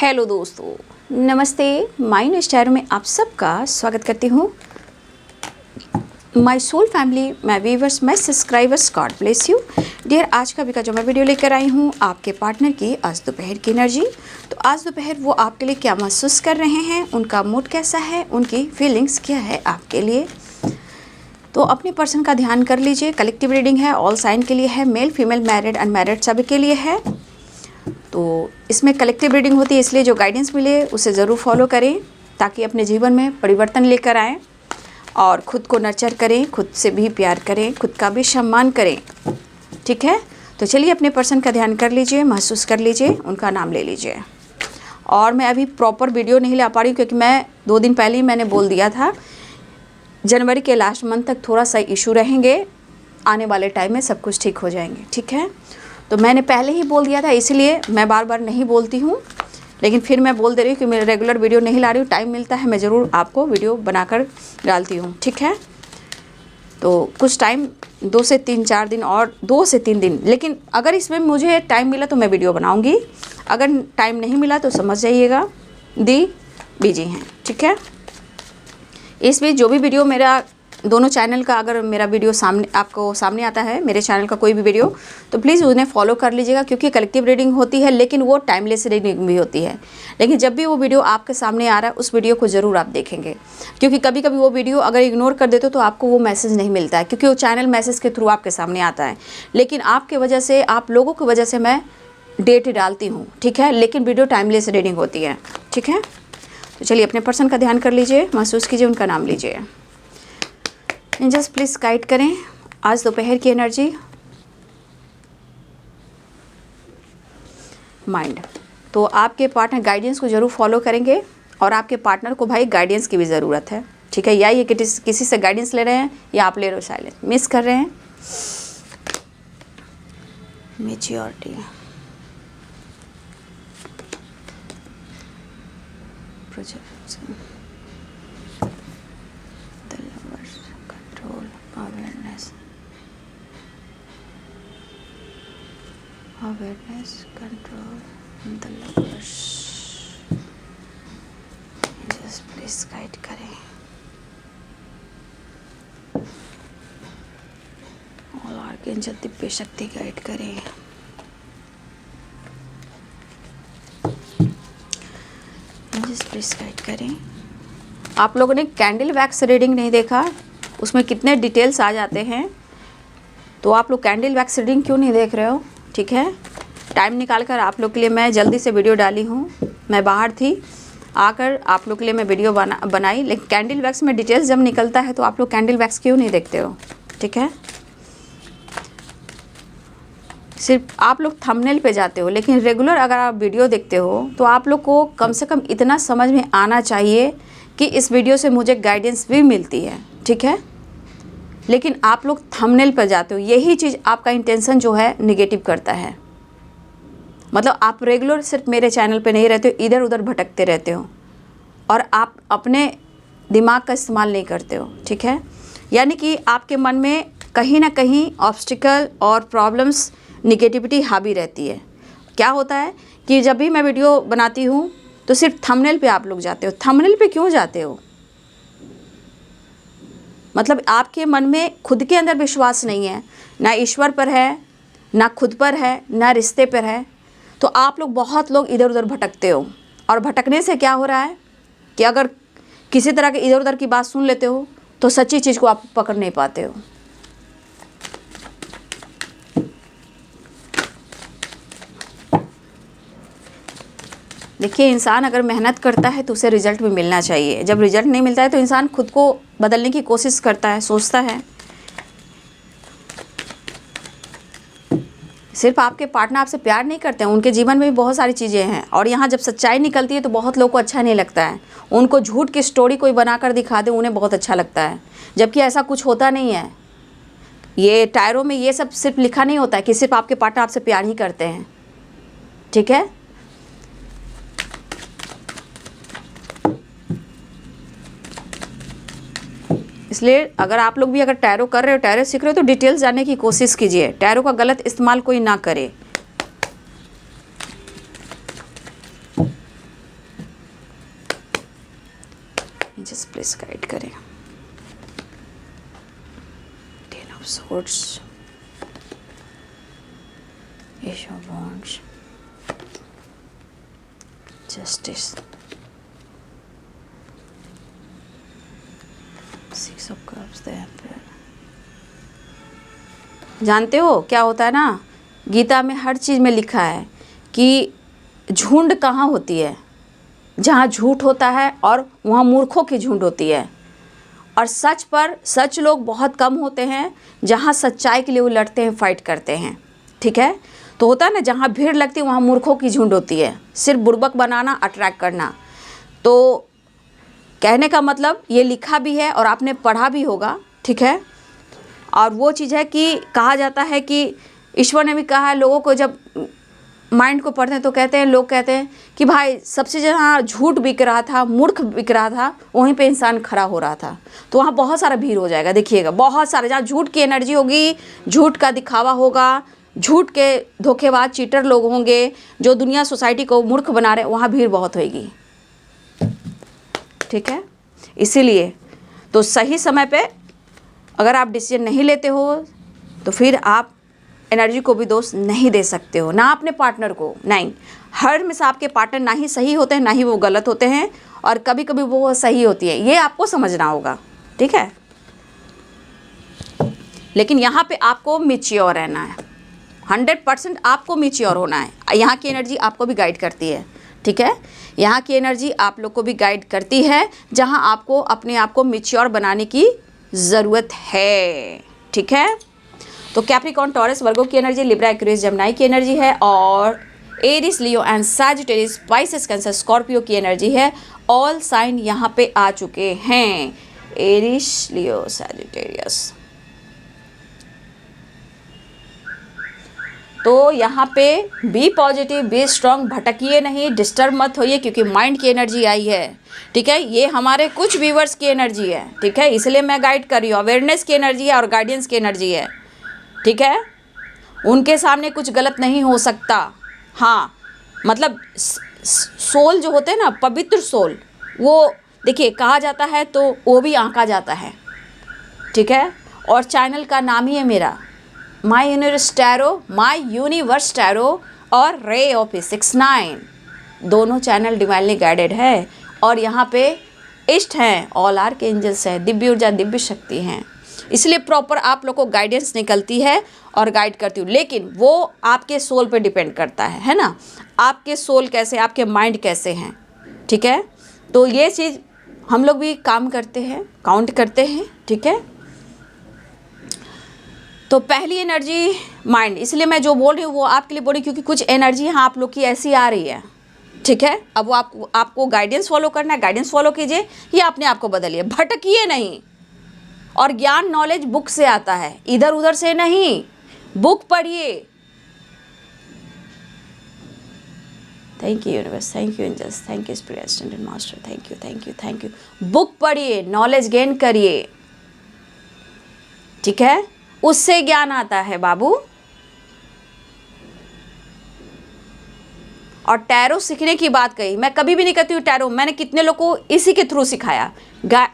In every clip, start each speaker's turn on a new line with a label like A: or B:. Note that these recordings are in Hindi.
A: हेलो दोस्तों, नमस्ते। माइंड स्टार में आप सबका स्वागत करती हूँ। My soul family, my viewers, my subscribers, God bless you dear. आज का भी जो मैं वीडियो लेकर आई हूँ आपके पार्टनर की आज दोपहर की एनर्जी। तो आज दोपहर वो आपके लिए क्या महसूस कर रहे हैं, उनका मूड कैसा है, उनकी फीलिंग्स क्या है आपके लिए। तो अपने पर्सन का ध्यान कर लीजिए। कलेक्टिव रीडिंग है, ऑल साइन के लिए है, मेल फीमेल मैरिड अनमैरिड सभी के लिए है। तो इसमें कलेक्टिव रीडिंग होती है, इसलिए जो गाइडेंस मिले उसे ज़रूर फॉलो करें ताकि अपने जीवन में परिवर्तन लेकर आएँ और ख़ुद को नर्चर करें, खुद से भी प्यार करें, खुद का भी सम्मान करें। ठीक है, तो चलिए अपने पर्सन का ध्यान कर लीजिए, महसूस कर लीजिए, उनका नाम ले लीजिए। और मैं अभी प्रॉपर वीडियो नहीं ला पा रही हूँ क्योंकि मैं 2 दिन पहले ही मैंने बोल दिया था जनवरी के लास्ट मंथ तक थोड़ा सा इशू रहेंगे, आने वाले टाइम में सब कुछ ठीक हो जाएंगे। ठीक है, तो मैंने पहले ही बोल दिया था, इसलिए मैं बार बार नहीं बोलती हूँ, लेकिन फिर मैं बोल दे रही हूँ कि मैं रेगुलर वीडियो नहीं ला रही हूँ। टाइम मिलता है मैं ज़रूर आपको वीडियो बनाकर डालती हूँ। ठीक है, तो कुछ टाइम 2 से 3-4 दिन और 2 से 3 दिन, लेकिन अगर इसमें मुझे टाइम मिला तो मैं वीडियो बनाऊँगी। अगर टाइम नहीं मिला तो समझ जाइएगा दी बिजी हैं। ठीक है, इस बीच जो भी वीडियो मेरा दोनों चैनल का, अगर मेरा वीडियो आपको सामने आता है, मेरे चैनल का कोई भी वीडियो, तो प्लीज़ उन्हें फॉलो कर लीजिएगा क्योंकि कलेक्टिव रीडिंग होती है लेकिन वो टाइमलेस रीडिंग भी होती है। लेकिन जब भी वो वीडियो आपके सामने आ रहा है उस वीडियो को ज़रूर आप देखेंगे, क्योंकि कभी कभी वो वीडियो अगर इग्नोर कर देते हो तो आपको वो मैसेज नहीं मिलता है, क्योंकि वो चैनल मैसेज के थ्रू आपके सामने आता है। लेकिन आपके वजह से, आप लोगों की वजह से मैं डेट डालती हूँ। ठीक है, लेकिन वीडियो टाइमलेस रीडिंग होती है। ठीक है, तो चलिए अपने पर्सन का ध्यान कर लीजिए, महसूस कीजिए, उनका नाम लीजिए। एंजल्स प्लीज़ गाइड करें आज दोपहर की एनर्जी। माइंड, तो आपके पार्टनर गाइडेंस को ज़रूर फॉलो करेंगे और आपके पार्टनर को भाई गाइडेंस की भी ज़रूरत है। ठीक है, या ये किसी से गाइडेंस ले रहे हैं या आप ले रहे हो साइलेंस मिस कर रहे हैं। Maturity, projection, awareness, control, the lovers. Just please guide करें। All archangel दिव्य शक्ति गाइड करें। Just please गाइड करें। आप लोगों ने कैंडल वैक्स रीडिंग नहीं देखा, उसमें कितने डिटेल्स आ जाते हैं, तो आप लोग कैंडल वैक्स रीडिंग क्यों नहीं देख रहे हो। ठीक है, टाइम निकाल कर आप लोग के लिए मैं जल्दी से वीडियो डाली हूँ। मैं बाहर थी, आकर आप लोग के लिए मैं वीडियो बनाई, लेकिन कैंडल वैक्स में डिटेल्स जब निकलता है तो आप लोग कैंडल वैक्स क्यों नहीं देखते हो। ठीक है, सिर्फ आप लोग थंबनेल पे जाते हो, लेकिन रेगुलर अगर आप वीडियो देखते हो तो आप लोग को कम से कम इतना समझ में आना चाहिए कि इस वीडियो से मुझे गाइडेंस भी मिलती है। ठीक है, लेकिन आप लोग थंबनेल पर जाते हो, यही चीज़ आपका इंटेंशन जो है निगेटिव करता है। मतलब आप रेगुलर सिर्फ मेरे चैनल पे नहीं रहते हो, इधर उधर भटकते रहते हो और आप अपने दिमाग का इस्तेमाल नहीं करते हो। ठीक है, यानी कि आपके मन में कहीं ना कहीं ऑब्स्टिकल और प्रॉब्लम्स, निगेटिविटी हावी रहती है। क्या होता है कि जब भी मैं वीडियो बनाती हूँ तो सिर्फ थंबनेल पे आप लोग जाते हो। थंबनेल पे क्यों जाते हो, मतलब आपके मन में खुद के अंदर विश्वास नहीं है, ना ईश्वर पर है, ना खुद पर है, ना रिश्ते पर है, तो आप लोग बहुत लोग इधर उधर भटकते हो। और भटकने से क्या हो रहा है कि अगर किसी तरह के इधर उधर की बात सुन लेते हो तो सच्ची चीज़ को आप पकड़ नहीं पाते हो। देखिए, इंसान अगर मेहनत करता है तो उसे रिजल्ट भी मिलना चाहिए। जब रिजल्ट नहीं मिलता है तो इंसान खुद को बदलने की कोशिश करता है, सोचता है। सिर्फ आपके पार्टनर आपसे प्यार नहीं करते हैं, उनके जीवन में भी बहुत सारी चीज़ें हैं, और यहाँ जब सच्चाई निकलती है तो बहुत लोगों को अच्छा नहीं लगता है। उनको झूठ की स्टोरी कोई बनाकर दिखा दे, उन्हें बहुत अच्छा लगता है, जबकि ऐसा कुछ होता नहीं है। ये टायरों में ये सब सिर्फ लिखा नहीं होता है कि सिर्फ आपके पार्टनर आपसे प्यार ही करते हैं। ठीक है, इसलिए अगर आप लोग भी अगर टैरो कर रहे हो, टैरो सीख रहे हो, तो डिटेल्स जानने की कोशिश कीजिए। टैरो का गलत इस्तेमाल कोई ना करे। एंजल्स प्लीज गाइड करें। 10 of swords, ace of wands, justice, 6 of cups, the emperor. जानते हो क्या होता है ना, गीता में हर चीज़ में लिखा है कि झुंड कहाँ होती है, जहाँ झूठ होता है और वहाँ मूर्खों की झुंड होती है, और सच पर सच लोग बहुत कम होते हैं, जहाँ सच्चाई के लिए वो लड़ते हैं, फाइट करते हैं। ठीक है, तो होता है ना, जहाँ भीड़ लगती है वहाँ मूर्खों की झुंड होती है, सिर्फ बुड़बक बनाना, अट्रैक्ट करना। तो कहने का मतलब ये लिखा भी है और आपने पढ़ा भी होगा। ठीक है, और वो चीज़ है कि कहा जाता है कि ईश्वर ने भी कहा है, लोगों को जब माइंड को पढ़ते हैं तो कहते हैं, लोग कहते हैं कि भाई सबसे जहाँ झूठ बिक रहा था, मूर्ख बिक रहा था, वहीं पे इंसान खड़ा हो रहा था। तो वहाँ बहुत सारा भीड़ हो जाएगा, देखिएगा बहुत सारा, जहाँ झूठ की एनर्जी होगी, झूठ का दिखावा होगा, झूठ के धोखेबाज चीटर लोग होंगे जो दुनिया सोसाइटी को मूर्ख बना रहे, वहाँ भीड़ बहुत होगी। ठीक है, इसीलिए तो सही समय पे अगर आप डिसीजन नहीं लेते हो तो फिर आप एनर्जी को भी दोष नहीं दे सकते हो, ना अपने पार्टनर को। नहीं, हर में से आपके पार्टनर ना ही सही होते हैं, ना ही वो गलत होते हैं, और कभी कभी वो सही होती है, ये आपको समझना होगा। ठीक है, लेकिन यहाँ पे आपको मैच्योर रहना है, 100% आपको मैच्योर होना है। यहाँ की एनर्जी आपको भी गाइड करती है। ठीक है, यहाँ की एनर्जी आप लोग को भी गाइड करती है, जहाँ आपको अपने आप को मैच्योर बनाने की ज़रूरत है। ठीक है, तो कैप्रिकॉर्न, टॉरस, वर्गो की एनर्जी, लिब्रा, एक्वेरियस, जमनाई की एनर्जी है, और Aries, Leo and Sagittarius, Pisces, Cancer, Scorpio की एनर्जी है। ऑल साइन यहाँ पे आ चुके हैं, एरिस, लियो, सैजिटेरियस। तो यहाँ पे बी पॉजिटिव, बी स्ट्रांग, भटकिए नहीं, डिस्टर्ब मत होइए, क्योंकि माइंड की एनर्जी आई है। ठीक है, ये हमारे कुछ व्यूवर्स की एनर्जी है। ठीक है, इसलिए मैं गाइड कर रही हूँ, अवेयरनेस की एनर्जी है और गाइडेंस की एनर्जी है। ठीक है, उनके सामने कुछ गलत नहीं हो सकता। हाँ, मतलब सोल जो होते हैं ना, पवित्र सोल, वो देखिए कहा जाता है तो वो भी आंका जाता है। ठीक है, और चैनल का नाम ही है मेरा my universe tarot, my universe tarot और रे ऑफ 69, दोनों चैनल डिवाइनली गाइडेड है। और यहाँ पे इष्ट हैं, ऑल आर्क एंजल्स हैं, दिव्य ऊर्जा, दिव्य शक्ति हैं, इसलिए प्रॉपर आप लोग को गाइडेंस निकलती है और गाइड करती हूँ। लेकिन वो आपके सोल पे डिपेंड करता है ना, आपके सोल कैसे, आपके माइंड कैसे हैं। ठीक है, तो ये चीज़ हम लोग भी काम करते हैं, काउंट करते हैं। ठीक है, तो पहली एनर्जी माइंड, इसलिए मैं जो बोल रही हूँ वो आपके लिए बोल रही हूँ, क्योंकि कुछ एनर्जी यहाँ आप लोग की ऐसी आ रही है। ठीक है, अब वो आपको गाइडेंस फॉलो करना है, गाइडेंस फॉलो कीजिए, या अपने आप को बदलिए, भटकिए नहीं। और ज्ञान, नॉलेज बुक से आता है, इधर उधर से नहीं, बुक पढ़िए। Thank you universe, thank you angels, thank you spirit and master, thank you, thank you, thank you. Book पढ़िए, नॉलेज गेन करिए। ठीक है, उससे ज्ञान आता है बाबू। और टैरो सीखने की बात कही, मैं कभी भी नहीं कहती हूँ टैरो, मैंने कितने लोगों को इसी के थ्रू सिखाया।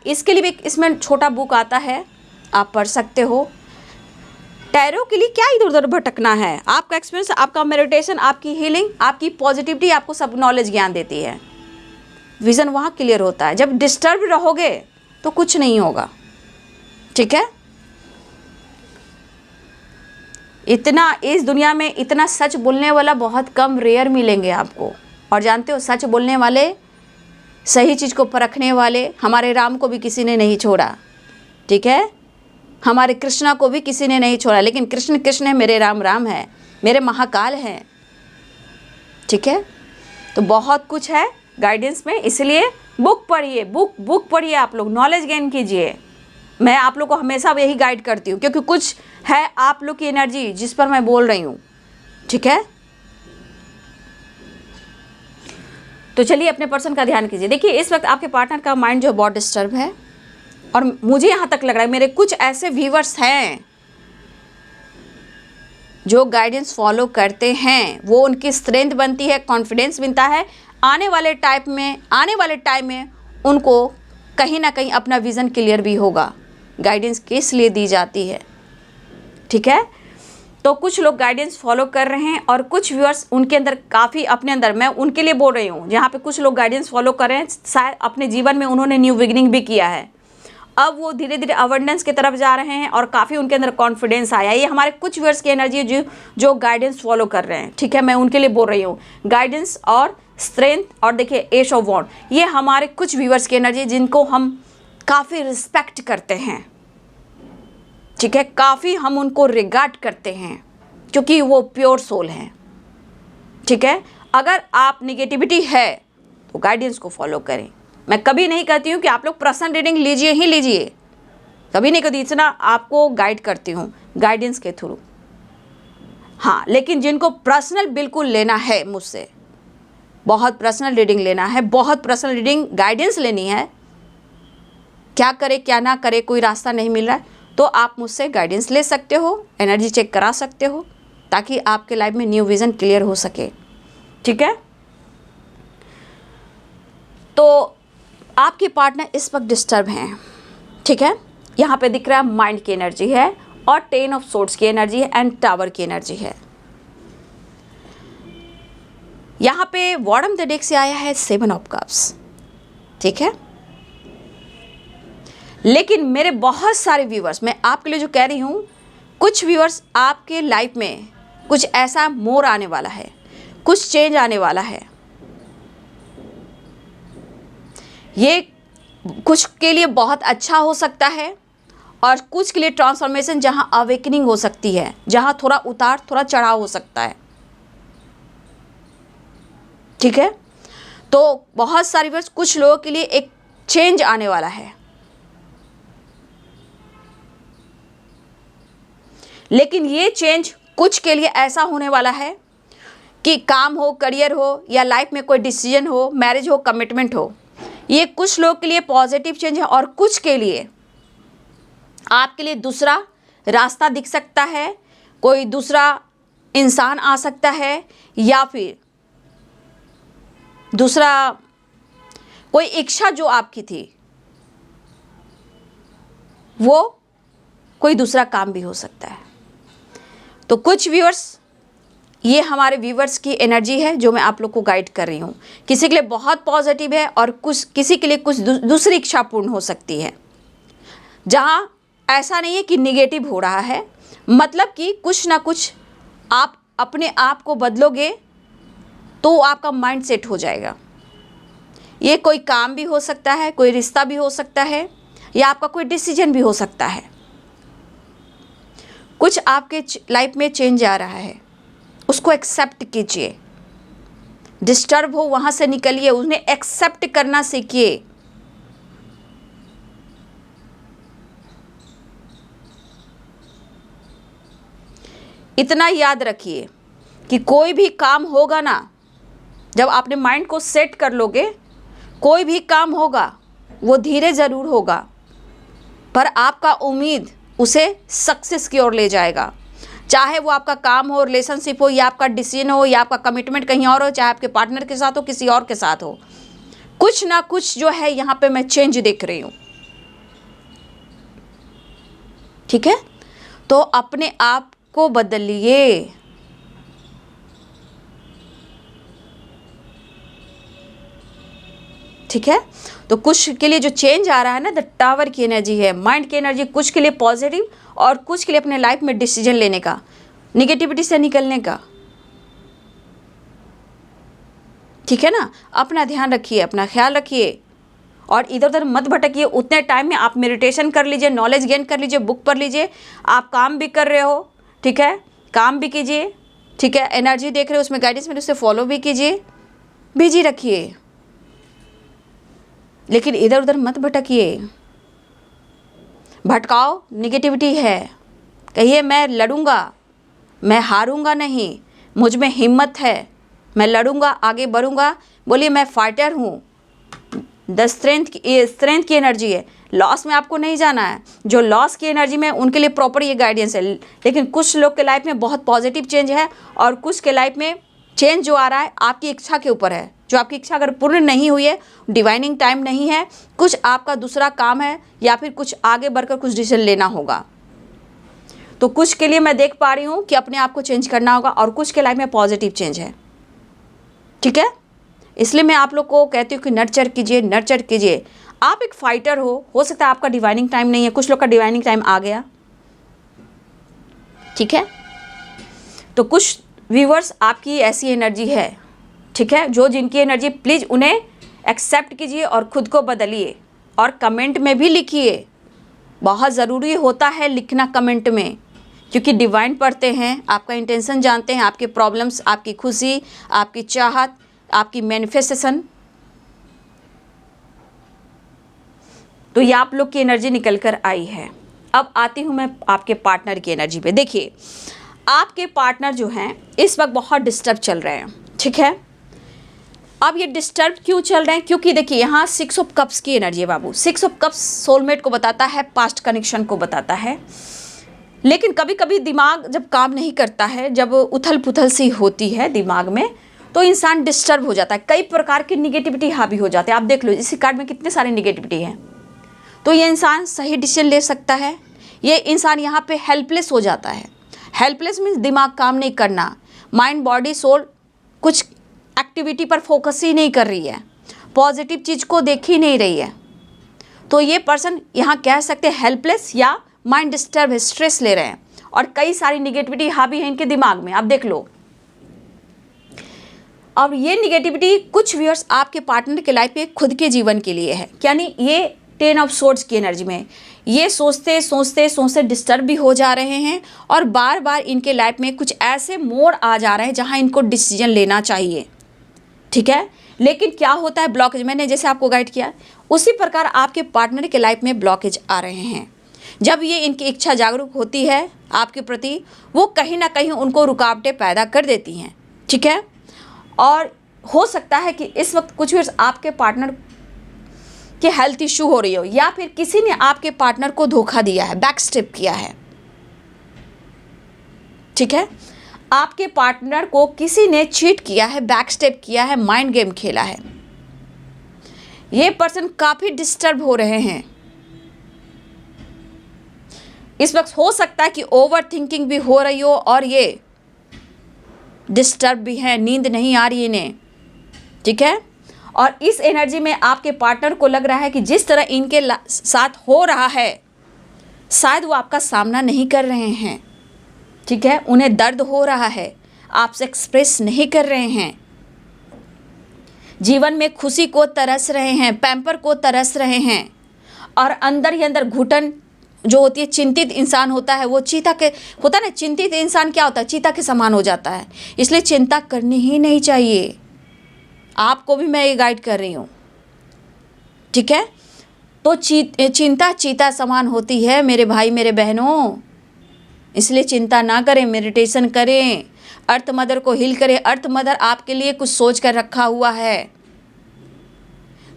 A: इसके लिए भी इसमें छोटा बुक आता है, आप पढ़ सकते हो। टैरो के लिए क्या इधर उधर भटकना है, आपका एक्सपीरियंस, आपका मेडिटेशन, आपकी हीलिंग, आपकी पॉजिटिविटी आपको सब नॉलेज ज्ञान देती है। विज़न वहाँ क्लियर होता है। जब डिस्टर्ब रहोगे तो कुछ नहीं होगा। ठीक है, इतना इस दुनिया में इतना सच बोलने वाला बहुत कम, रेयर मिलेंगे आपको। और जानते हो, सच बोलने वाले, सही चीज़ को परखने वाले, हमारे राम को भी किसी ने नहीं छोड़ा। ठीक है, हमारे कृष्णा को भी किसी ने नहीं छोड़ा, लेकिन कृष्ण कृष्ण है, मेरे राम राम है, मेरे महाकाल हैं। ठीक है, तो बहुत कुछ है गाइडेंस में, इसलिए बुक पढ़िए, बुक पढ़िए, आप लोग नॉलेज गेन कीजिए। मैं आप लोग को हमेशा यही गाइड करती हूँ, क्योंकि कुछ है आप लोग की एनर्जी जिस पर मैं बोल रही हूँ। ठीक है, तो चलिए अपने पर्सन का ध्यान कीजिए। देखिए, इस वक्त आपके पार्टनर का माइंड जो बहुत डिस्टर्ब है, और मुझे यहाँ तक लग रहा है मेरे कुछ ऐसे व्यूवर्स हैं जो गाइडेंस फॉलो करते हैं, वो उनकी स्ट्रेंथ बनती है, कॉन्फिडेंस बनता है। आने वाले टाइम में उनको कहीं ना कहीं अपना विज़न क्लियर भी होगा। गाइडेंस किस लिए दी जाती है, ठीक है। तो कुछ लोग गाइडेंस फॉलो कर रहे हैं और कुछ व्यूअर्स उनके अंदर काफ़ी अपने अंदर, मैं उनके लिए बोल रही हूँ जहाँ पे कुछ लोग गाइडेंस फॉलो कर रहे हैं, शायद अपने जीवन में उन्होंने न्यू बिगिनिंग भी किया है, अब वो धीरे धीरे अवेंडेंस की तरफ जा रहे हैं और काफ़ी उनके अंदर कॉन्फिडेंस आया। ये हमारे कुछ व्यूअर्स की एनर्जी है जो गाइडेंस फॉलो कर रहे हैं, ठीक है। मैं उनके लिए बोल रही हूँ गाइडेंस और स्ट्रेंथ। और देखिए एश ऑफ वॉन्ड, ये हमारे कुछ व्यूअर्स की एनर्जी है जिनको हम काफ़ी रिस्पेक्ट करते हैं, ठीक है। काफ़ी हम उनको रिगार्ड करते हैं क्योंकि वो प्योर सोल हैं, ठीक है। अगर आप निगेटिविटी है तो गाइडेंस को फॉलो करें। मैं कभी नहीं कहती हूँ कि आप लोग पर्सनल रीडिंग लीजिए ही लीजिए, कभी नहीं कहती, इतना आपको गाइड करती हूँ गाइडेंस के थ्रू। हाँ, लेकिन जिनको पर्सनल बिल्कुल लेना है मुझसे, बहुत पर्सनल रीडिंग लेना है, बहुत पर्सनल रीडिंग गाइडेंस लेनी है, क्या करे क्या ना करे कोई रास्ता नहीं मिल रहा है, तो आप मुझसे गाइडेंस ले सकते हो, एनर्जी चेक करा सकते हो, ताकि आपके लाइफ में न्यू विज़न क्लियर हो सके, ठीक है। तो आपके पार्टनर इस वक्त डिस्टर्ब हैं, ठीक है। यहाँ पे दिख रहा है माइंड की एनर्जी है और 10 ऑफ सोर्ड्स की एनर्जी है एंड टावर की एनर्जी है। यहाँ पे बॉटम द डेक से आया है 7 ऑफ कप्स, ठीक है। लेकिन मेरे बहुत सारे व्यूअर्स, मैं आपके लिए जो कह रही हूँ, कुछ व्यूअर्स आपके लाइफ में कुछ ऐसा मोड़ आने वाला है, कुछ चेंज आने वाला है। ये कुछ के लिए बहुत अच्छा हो सकता है और कुछ के लिए ट्रांसफॉर्मेशन, जहाँ अवेकनिंग हो सकती है, जहाँ थोड़ा उतार थोड़ा चढ़ाव हो सकता है, ठीक है। तो बहुत सारी वर्ष कुछ लोगों के लिए एक चेंज आने वाला है, लेकिन ये चेंज कुछ के लिए ऐसा होने वाला है कि काम हो, करियर हो, या लाइफ में कोई डिसीजन हो, मैरिज हो, कमिटमेंट हो, ये कुछ लोग के लिए पॉजिटिव चेंज है और कुछ के लिए आपके लिए दूसरा रास्ता दिख सकता है, कोई दूसरा इंसान आ सकता है, या फिर दूसरा कोई इच्छा जो आपकी थी वो कोई दूसरा काम भी हो सकता है। तो कुछ व्यूअर्स, ये हमारे व्यूअर्स की एनर्जी है जो मैं आप लोग को गाइड कर रही हूँ। किसी के लिए बहुत पॉजिटिव है और किसी के लिए कुछ दूसरी इच्छा पूर्ण हो सकती है, जहाँ ऐसा नहीं है कि निगेटिव हो रहा है, मतलब कि कुछ ना कुछ आप अपने आप को बदलोगे तो आपका माइंड सेट हो जाएगा। ये कोई काम भी हो सकता है, कोई रिश्ता भी हो सकता है, या आपका कोई डिसीजन भी हो सकता है। कुछ आपके लाइफ में चेंज आ रहा है, उसको एक्सेप्ट कीजिए। डिस्टर्ब हो वहाँ से निकलिए, उन्हें एक्सेप्ट करना सीखिए। इतना याद रखिए कि कोई भी काम होगा ना, जब आपने माइंड को सेट कर लोगे, कोई भी काम होगा वो धीरे ज़रूर होगा, पर आपका उम्मीद उसे सक्सेस की ओर ले जाएगा। चाहे वो आपका काम हो, रिलेशनशिप हो, या आपका डिसीजन हो, या आपका कमिटमेंट कहीं और हो, चाहे आपके पार्टनर के साथ हो, किसी और के साथ हो, कुछ ना कुछ जो है यहाँ पे मैं चेंज देख रही हूँ, ठीक है। तो अपने आप को बदलिए। ठीक है। तो कुछ के लिए जो चेंज आ रहा है ना, द टावर की एनर्जी है, माइंड की एनर्जी, कुछ के लिए पॉजिटिव और कुछ के लिए अपने लाइफ में डिसीजन लेने का, निगेटिविटी से निकलने का, ठीक है ना। अपना ध्यान रखिए, अपना ख्याल रखिए और इधर उधर मत भटकिए। उतने टाइम में आप मेडिटेशन कर लीजिए, नॉलेज गेन कर लीजिए, बुक पढ़ लीजिए। आप काम भी कर रहे हो, ठीक है, काम भी कीजिए, ठीक है। एनर्जी देख रहे हो, उसमें गाइडेंस में, उसे फॉलो भी कीजिए, बिजी रखिए, लेकिन इधर उधर मत भटकिए। भटकाओ निगेटिविटी है, कहिए मैं लड़ूंगा, मैं हारूंगा नहीं, मुझ में हिम्मत है, मैं लड़ूंगा, आगे बढ़ूंगा। बोलिए मैं फाइटर हूँ। द स्ट्रेंथ की एनर्जी है। लॉस में आपको नहीं जाना है। जो लॉस की एनर्जी में, उनके लिए प्रॉपर ये गाइडेंस है। लेकिन कुछ लोग के लाइफ में बहुत पॉजिटिव चेंज है और कुछ के लाइफ में चेंज जो आ रहा है आपकी इच्छा के ऊपर है, जो आपकी इच्छा अगर पूर्ण नहीं हुई है, डिवाइनिंग टाइम नहीं है, कुछ आपका दूसरा काम है या फिर कुछ आगे बढ़कर कुछ डिसीजन लेना होगा। तो कुछ के लिए मैं देख पा रही हूँ कि अपने आप को चेंज करना होगा और कुछ के लाइफ में पॉजिटिव चेंज है। ठीक है, इसलिए मैं आप लोग को कहती हूँ कि नर्चर कीजिए, नर्चर कीजिए। आप एक फाइटर हो सकता है आपका डिवाइनिंग टाइम नहीं है, कुछ लोग का डिवाइनिंग टाइम आ गया। ठीक है, तो कुछ व्यूअर्स आपकी ऐसी एनर्जी है, ठीक है, जो जिनकी एनर्जी, प्लीज़ उन्हें एक्सेप्ट कीजिए और ख़ुद को बदलिए और कमेंट में भी लिखिए। बहुत ज़रूरी होता है लिखना कमेंट में, क्योंकि डिवाइन पढ़ते हैं, आपका इंटेंशन जानते हैं, आपके प्रॉब्लम्स, आपकी खुशी, आपकी चाहत, आपकी मैनिफेस्टेशन। तो ये आप लोग की एनर्जी निकल कर आई है। अब आती हूँ मैं आपके पार्टनर की एनर्जी पे। देखिए, आपके पार्टनर जो हैं इस वक्त बहुत डिस्टर्ब चल रहे हैं। ठीक है, अब ये डिस्टर्ब क्यों चल रहे हैं? क्योंकि देखिए यहाँ 6 ऑफ कप्स की एनर्जी है बाबू। 6 ऑफ कप्स सोलमेट को बताता है, पास्ट कनेक्शन को बताता है। लेकिन कभी कभी दिमाग जब काम नहीं करता है, जब उथल पुथल सी होती है दिमाग में, तो इंसान डिस्टर्ब हो जाता है, कई प्रकार की निगेटिविटी हावी हो जाते हैं। आप देख लो इसी कार्ड में कितने सारे निगेटिविटी हैं। तो ये इंसान सही डिसीजन ले सकता है, ये इंसान यहाँ पे हेल्पलेस हो जाता है। हेल्पलेस मीन्स दिमाग काम नहीं करना, माइंड बॉडी सोल कुछ एक्टिविटी पर फोकस ही नहीं कर रही है, पॉजिटिव चीज़ को देख ही नहीं रही है। तो ये पर्सन यहाँ कह सकते हैं हेल्पलेस या माइंड डिस्टर्ब है, स्ट्रेस ले रहे हैं और कई सारी निगेटिविटी हावी है इनके दिमाग में। आप देख लो, और ये निगेटिविटी कुछ व्यूअर्स आपके पार्टनर के लाइफ में खुद के जीवन के लिए है, यानी ये 10 ऑफ सोर्ड्स की एनर्जी में ये सोचते सोचते सोचते डिस्टर्ब भी हो जा रहे हैं और बार बार इनके लाइफ में कुछ ऐसे मोड़ आ जा रहे हैं जहां इनको डिसीजन लेना चाहिए। ठीक है, लेकिन क्या होता है, ब्लॉकेज, मैंने जैसे आपको गाइड किया उसी प्रकार आपके पार्टनर के लाइफ में ब्लॉकेज आ रहे हैं। जब ये इनकी इच्छा जागरूक होती है आपके प्रति, वो कहीं ना कहीं उनको रुकावटें पैदा कर देती हैं। ठीक है, और हो सकता है कि इस वक्त कुछ भी आपके पार्टनर के हेल्थ इशू हो रही हो या फिर किसी ने आपके पार्टनर को धोखा दिया है, बैक स्टेप किया है। ठीक है, आपके पार्टनर को किसी ने चीट किया है, बैक स्टेप किया है, माइंड गेम खेला है। ये पर्सन काफी डिस्टर्ब हो रहे हैं इस वक्त। हो सकता है कि ओवर थिंकिंग भी हो रही हो और ये डिस्टर्ब भी है, नींद नहीं आ रही इन्हें। ठीक है, और इस एनर्जी में आपके पार्टनर को लग रहा है कि जिस तरह इनके साथ हो रहा है शायद वो आपका सामना नहीं कर रहे हैं। ठीक है, उन्हें दर्द हो रहा है, आपसे एक्सप्रेस नहीं कर रहे हैं, जीवन में खुशी को तरस रहे हैं, पैम्पर को तरस रहे हैं और अंदर ही अंदर घुटन जो होती है, चिंतित इंसान होता है वो चीता के होता है ना, चिंतित इंसान क्या होता है, चीता के समान हो जाता है। इसलिए चिंता करनी ही नहीं चाहिए, आपको भी मैं ये गाइड कर रही हूँ। ठीक है, तो चिंता चीता समान होती है मेरे भाई मेरे बहनों, इसलिए चिंता ना करें, मेडिटेशन करें, अर्थ मदर को हील करें। अर्थ मदर आपके लिए कुछ सोच कर रखा हुआ है।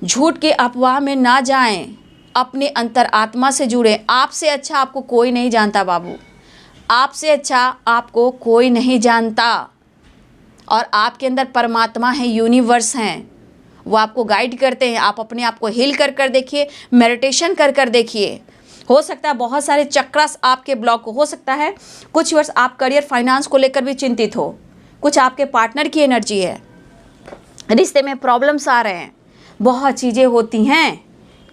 A: झूठ के अफवाह में ना जाएं, अपने अंतर आत्मा से जुड़े। आपसे अच्छा आपको कोई नहीं जानता बाबू, आपसे अच्छा आपको कोई नहीं जानता। और आपके अंदर परमात्मा है, यूनिवर्स हैं, वो आपको गाइड करते हैं। आप अपने आप को हील कर कर देखिए, मेडिटेशन कर कर देखिए। हो सकता है बहुत सारे चक्रास आपके ब्लॉक हो सकता है कुछ वर्ष आप करियर फाइनेंस को लेकर भी चिंतित हो, कुछ आपके पार्टनर की एनर्जी है, रिश्ते में प्रॉब्लम्स आ रहे हैं, बहुत चीज़ें होती हैं।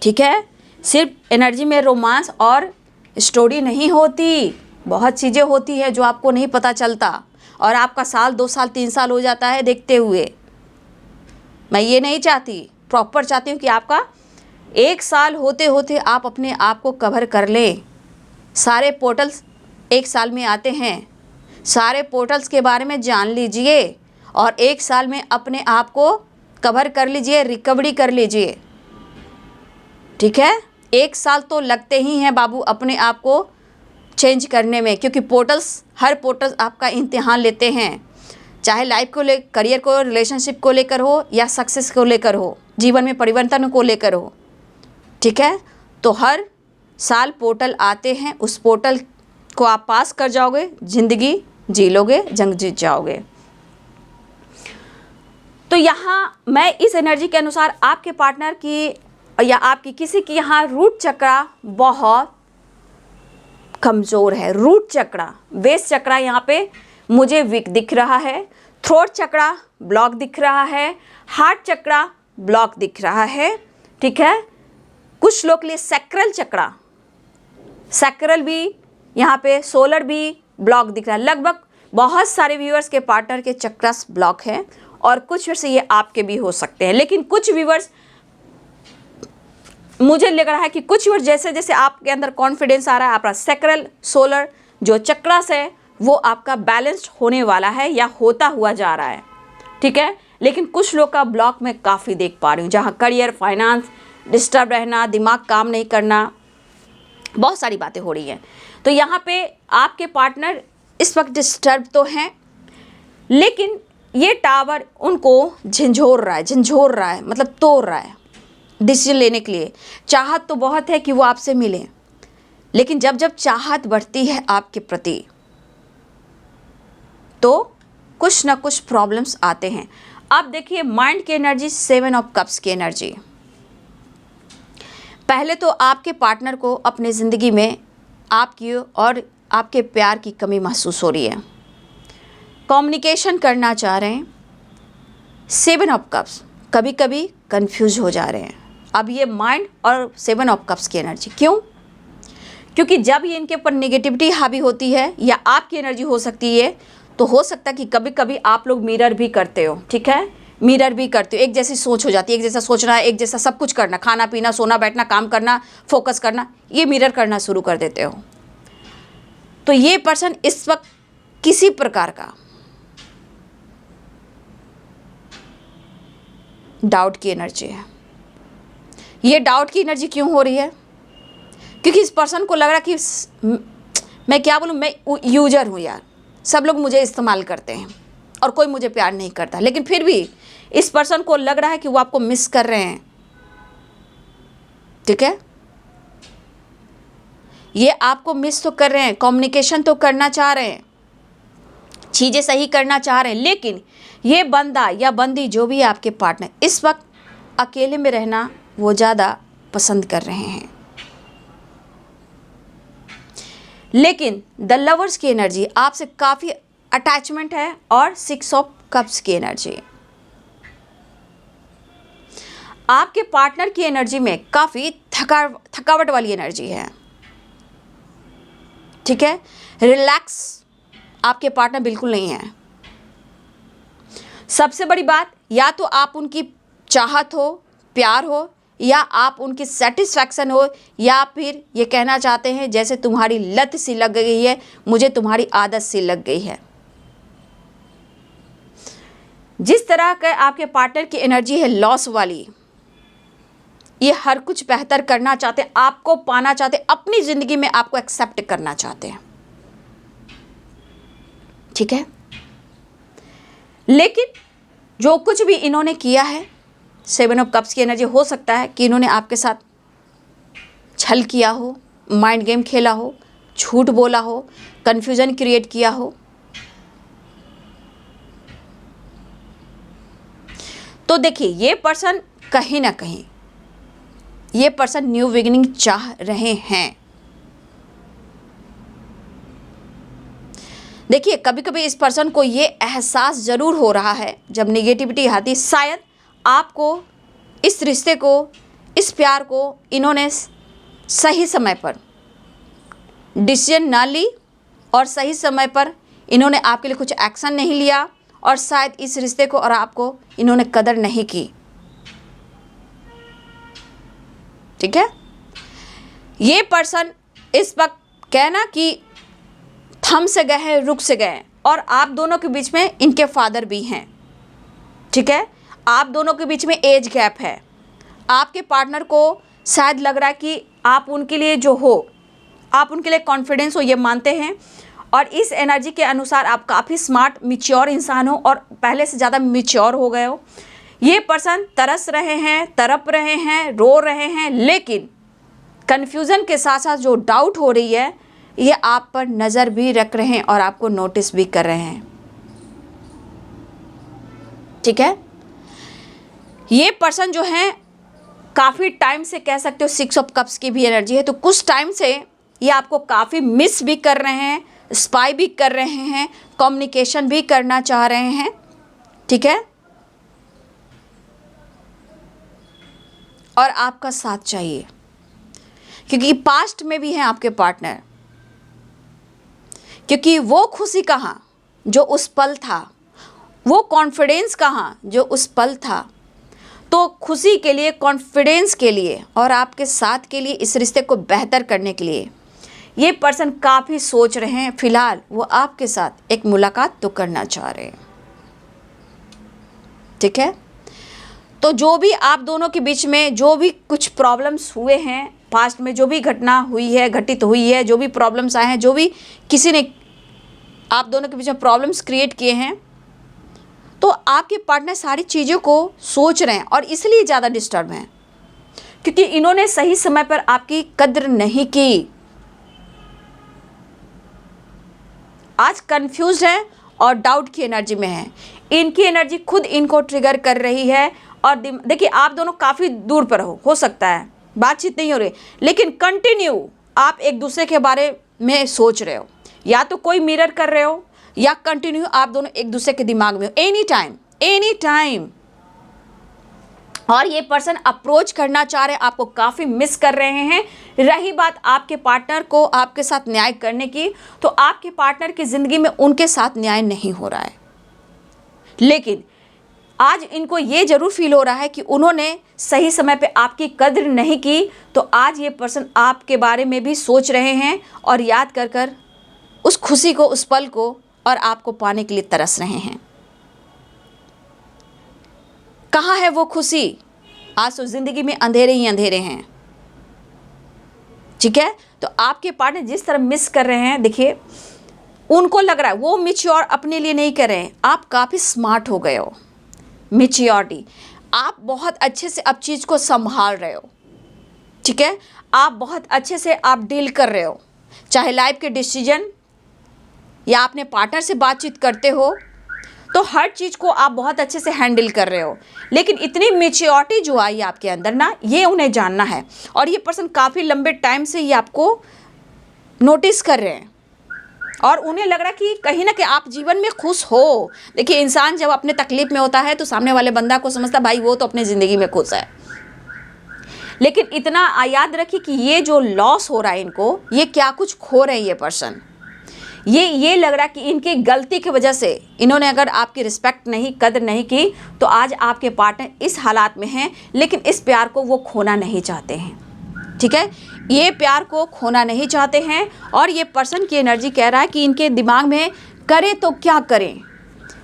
A: ठीक है, सिर्फ एनर्जी में रोमांस और स्टोरी नहीं होती, बहुत चीज़ें होती है जो आपको नहीं पता चलता और आपका साल 2 साल 3 साल हो जाता है देखते हुए। मैं ये नहीं चाहती, प्रॉपर चाहती हूँ कि आपका 1 साल होते होते आप अपने आप को कवर कर लें। सारे पोर्टल्स 1 साल में आते हैं, सारे पोर्टल्स के बारे में जान लीजिए और 1 साल में अपने आप को कवर कर लीजिए, रिकवरी कर लीजिए। ठीक है, 1 साल तो लगते ही हैं बाबू अपने आप को चेंज करने में, क्योंकि पोर्टल्स, हर पोर्टल्स आपका इम्तिहान लेते हैं, चाहे लाइफ को ले, करियर को, रिलेशनशिप को लेकर हो या सक्सेस को लेकर हो, जीवन में परिवर्तन को लेकर हो। ठीक है, तो हर साल पोर्टल आते हैं, उस पोर्टल को आप पास कर जाओगे, ज़िंदगी जी लोगे, जंग जीत जाओगे। तो यहाँ मैं इस एनर्जी के अनुसार आपके पार्टनर की या आपकी किसी की यहाँ रूट चक्रा बहुत कमज़ोर है। रूट चक्रा, बेस चक्रा यहाँ पे मुझे वीक दिख रहा है। थ्रोट चक्रा ब्लॉक दिख रहा है। हार्ट चक्रा ब्लॉक दिख रहा है। ठीक है, कुछ लोग के लिए सैक्रल चक्रा, सैक्रल भी यहाँ पे, सोलर भी ब्लॉक दिख रहा है। लगभग बहुत सारे व्यूअर्स के पार्टनर के चक्रास ब्लॉक है और कुछ व्यूअर्स ये आपके भी हो सकते हैं। लेकिन कुछ व्यूअर्स, मुझे लग रहा है कि कुछ व्यूअर्स जैसे जैसे आपके अंदर कॉन्फिडेंस आ रहा है, आपका सैक्रल सोलर जो चक्रास है वो आपका बैलेंस्ड होने वाला है या होता हुआ जा रहा है। ठीक है, लेकिन कुछ लोग का ब्लॉक मैं काफ़ी देख पा रही हूँ, जहाँ करियर, फाइनेंस, डिस्टर्ब रहना, दिमाग काम नहीं करना, बहुत सारी बातें हो रही हैं। तो यहाँ पे आपके पार्टनर इस वक्त डिस्टर्ब तो हैं, लेकिन ये टावर उनको झंझोर रहा है, मतलब तोड़ रहा है डिसीजन लेने के लिए। चाहत तो बहुत है कि वो आपसे मिले, लेकिन जब जब चाहत बढ़ती है आपके प्रति तो कुछ ना कुछ प्रॉब्लम्स आते हैं। अब देखिए माइंड की एनर्जी, 7 ऑफ कप्स की एनर्जी। पहले तो आपके पार्टनर को अपने ज़िंदगी में आपकी और आपके प्यार की कमी महसूस हो रही है, कम्युनिकेशन करना चाह रहे हैं। 7 ऑफ कप्स, कभी कभी कंफ्यूज हो जा रहे हैं। अब ये माइंड और 7 ऑफ कप्स की एनर्जी, क्यों? क्योंकि जब ये इनके ऊपर नेगेटिविटी हावी होती है या आपकी एनर्जी हो सकती है, तो हो सकता है कि कभी कभी आप लोग मिरर भी करते हो। ठीक है, मिरर भी करते हो, एक जैसी सोच हो जाती है, एक जैसा सोचना है, एक जैसा सब कुछ करना, खाना पीना, सोना बैठना, काम करना, फोकस करना, ये मिरर करना शुरू कर देते हो। तो ये पर्सन इस वक्त किसी प्रकार का डाउट की एनर्जी है। ये डाउट की एनर्जी क्यों हो रही है? क्योंकि इस पर्सन को लग रहा कि मैं क्या बोलूँ, मैं यूजर हूँ यार, सब लोग मुझे इस्तेमाल करते हैं और कोई मुझे प्यार नहीं करता। लेकिन फिर भी इस पर्सन को लग रहा है कि वो आपको मिस कर रहे हैं। ठीक है, ये आपको मिस तो कर रहे हैं, कम्युनिकेशन तो करना चाह रहे हैं, चीज़ें सही करना चाह रहे हैं, लेकिन ये बंदा या बंदी जो भी है आपके पार्टनर, इस वक्त अकेले में रहना वो ज़्यादा पसंद कर रहे हैं। लेकिन द लवर्स की एनर्जी, आपसे काफ़ी अटैचमेंट है, और 6 ऑफ कप्स की एनर्जी, आपके पार्टनर की एनर्जी में काफ़ी थकावट वाली एनर्जी है। ठीक है, रिलैक्स आपके पार्टनर बिल्कुल नहीं है। सबसे बड़ी बात, या तो आप उनकी चाहत हो, प्यार हो, या आप उनकी सेटिस्फैक्शन हो, या फिर ये कहना चाहते हैं जैसे तुम्हारी लत सी लग गई है, मुझे तुम्हारी आदत सी लग गई है। जिस तरह का आपके पार्टनर की एनर्जी है लॉस वाली, ये हर कुछ बेहतर करना चाहते हैं, आपको पाना चाहते हैं, अपनी ज़िंदगी में आपको एक्सेप्ट करना चाहते हैं। ठीक है, लेकिन जो कुछ भी इन्होंने किया है, 7 ऑफ कप्स की एनर्जी, हो सकता है कि इन्होंने आपके साथ छल किया हो, माइंड गेम खेला हो, झूठ बोला हो, कन्फ्यूजन क्रिएट किया हो। तो देखिए ये पर्सन कहीं ना कहीं, ये पर्सन न्यू बिगिनिंग चाह रहे हैं। देखिए कभी कभी इस पर्सन को ये एहसास ज़रूर हो रहा है जब नेगेटिविटी आती, शायद आपको, इस रिश्ते को, इस प्यार को इन्होंने सही समय पर डिसीजन ना ली, और सही समय पर इन्होंने आपके लिए कुछ एक्शन नहीं लिया, और शायद इस रिश्ते को और आपको इन्होंने कदर नहीं की। ठीक है, ये पर्सन इस वक्त कहना कि थम से गए हैं, रुक से गए, और आप दोनों के बीच में इनके फादर भी हैं। ठीक है, आप दोनों के बीच में एज गैप है। आपके पार्टनर को शायद लग रहा है कि आप उनके लिए जो हो, आप उनके लिए कॉन्फिडेंस हो, ये मानते हैं, और इस एनर्जी के अनुसार आप काफ़ी स्मार्ट, मैच्योर इंसान हो, और पहले से ज़्यादा मैच्योर हो गए हो। ये पर्सन तरस रहे हैं, तड़प रहे हैं, रो रहे हैं, लेकिन कन्फ्यूज़न के साथ साथ जो डाउट हो रही है, ये आप पर नज़र भी रख रहे हैं और आपको नोटिस भी कर रहे हैं। ठीक है, ये पर्सन जो है काफ़ी टाइम से, कह सकते हो 6 ऑफ कप्स की भी एनर्जी है, तो कुछ टाइम से ये आपको काफ़ी मिस भी कर रहे हैं, स्पाई भी कर रहे हैं, कम्युनिकेशन भी करना चाह रहे हैं, ठीक है, और आपका साथ चाहिए, क्योंकि पास्ट में भी हैं आपके पार्टनर, क्योंकि वो खुशी कहाँ जो उस पल था, वो कॉन्फिडेंस कहाँ जो उस पल था। तो खुशी के लिए, कॉन्फिडेंस के लिए और आपके साथ के लिए, इस रिश्ते को बेहतर करने के लिए ये पर्सन काफ़ी सोच रहे हैं। फिलहाल वो आपके साथ एक मुलाकात तो करना चाह रहे हैं, ठीक है। तो जो भी आप दोनों के बीच में जो भी कुछ प्रॉब्लम्स हुए हैं, पास्ट में जो भी घटना हुई है, घटित हुई है, जो भी प्रॉब्लम्स आए हैं, जो भी किसी ने आप दोनों के बीच में प्रॉब्लम्स क्रिएट किए हैं, तो आपके पार्टनर सारी चीज़ों को सोच रहे हैं और इसलिए ज़्यादा डिस्टर्ब हैं, क्योंकि इन्होंने सही समय पर आपकी कद्र नहीं की। आज कंफ्यूज्ड है और डाउट की एनर्जी में है। इनकी एनर्जी खुद इनको ट्रिगर कर रही है। और देखिए, आप दोनों काफ़ी दूर पर हो सकता है बातचीत नहीं हो रही, लेकिन कंटिन्यू आप एक दूसरे के बारे में सोच रहे हो, या तो कोई मिरर कर रहे हो या कंटिन्यू आप दोनों एक दूसरे के दिमाग में हो, एनी टाइम। और ये पर्सन अप्रोच करना चाह रहे हैं, आपको काफ़ी मिस कर रहे हैं। रही बात आपके पार्टनर को आपके साथ न्याय करने की, तो आपके पार्टनर की ज़िंदगी में उनके साथ न्याय नहीं हो रहा है, लेकिन आज इनको ये ज़रूर फील हो रहा है कि उन्होंने सही समय पे आपकी कद्र नहीं की। तो आज ये पर्सन आपके बारे में भी सोच रहे हैं और याद कर कर उस खुशी को, उस पल को और आपको पाने के लिए तरस रहे हैं। कहाँ है वो खुशी? आज तो ज़िंदगी में अंधेरे ही अंधेरे हैं, ठीक है। तो आपके पार्टनर जिस तरह मिस कर रहे हैं, देखिए उनको लग रहा है वो मैच्योर अपने लिए नहीं कर रहे हैं, आप काफ़ी स्मार्ट हो गए हो। मैच्योरिटी, आप बहुत अच्छे से अब चीज़ को संभाल रहे हो, ठीक है। आप बहुत अच्छे से आप डील कर रहे हो, चाहे लाइफ के डिसीजन या अपने पार्टनर से बातचीत करते हो, तो हर चीज़ को आप बहुत अच्छे से हैंडल कर रहे हो। लेकिन इतनी मैच्योरिटी जो आई आपके अंदर ना, ये उन्हें जानना है। और ये पर्सन काफ़ी लंबे टाइम से ये आपको नोटिस कर रहे हैं और उन्हें लग रहा है कि कहीं ना कहीं आप जीवन में खुश हो। देखिए, इंसान जब अपने तकलीफ में होता है तो सामने वाले बंदा को समझता भाई वो तो अपने ज़िंदगी में खुश है, लेकिन इतना याद रखिए कि ये जो लॉस हो रहा है इनको, ये क्या कुछ खो रहे हैं ये पर्सन। ये लग रहा है कि इनकी गलती की वजह से इन्होंने अगर आपकी रिस्पेक्ट नहीं, कदर नहीं की, तो आज आपके पार्टनर इस हालात में हैं। लेकिन इस प्यार को वो खोना नहीं चाहते हैं, ठीक है। ये प्यार को खोना नहीं चाहते हैं और ये पर्सन की एनर्जी कह रहा है कि इनके दिमाग में करें तो क्या करें।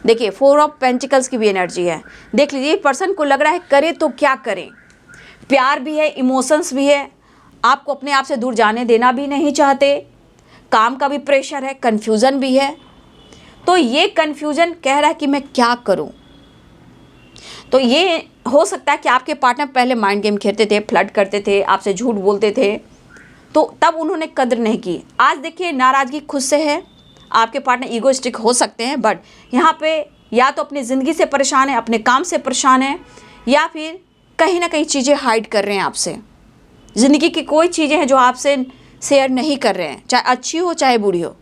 A: देखिए, 4 ऑफ पेंटिकल्स की भी एनर्जी है। देख लीजिए, पर्सन को लग रहा है करें तो क्या करें। प्यार भी है, इमोशंस भी है, आपको अपने आप से दूर जाने देना भी नहीं चाहते, काम का भी प्रेशर है, कन्फ्यूज़न भी है। तो ये कन्फ्यूज़न कह रहा है कि मैं क्या करूं। तो ये हो सकता है कि आपके पार्टनर पहले माइंड गेम खेलते थे, फ्लर्ट करते थे, आपसे झूठ बोलते थे, तो तब उन्होंने कदर नहीं की। आज देखिए, नाराज़गी खुद से है। आपके पार्टनर ईगोइस्टिक हो सकते हैं, बट यहाँ पे या तो अपनी ज़िंदगी से परेशान है, अपने काम से परेशान है, या फिर कहीं ना कहीं चीज़ें हाइड कर रहे हैं आपसे। ज़िंदगी की कोई चीज़ें हैं जो आपसे शेयर नहीं कर रहे हैं, चाहे अच्छी हो चाहे बुरी हो।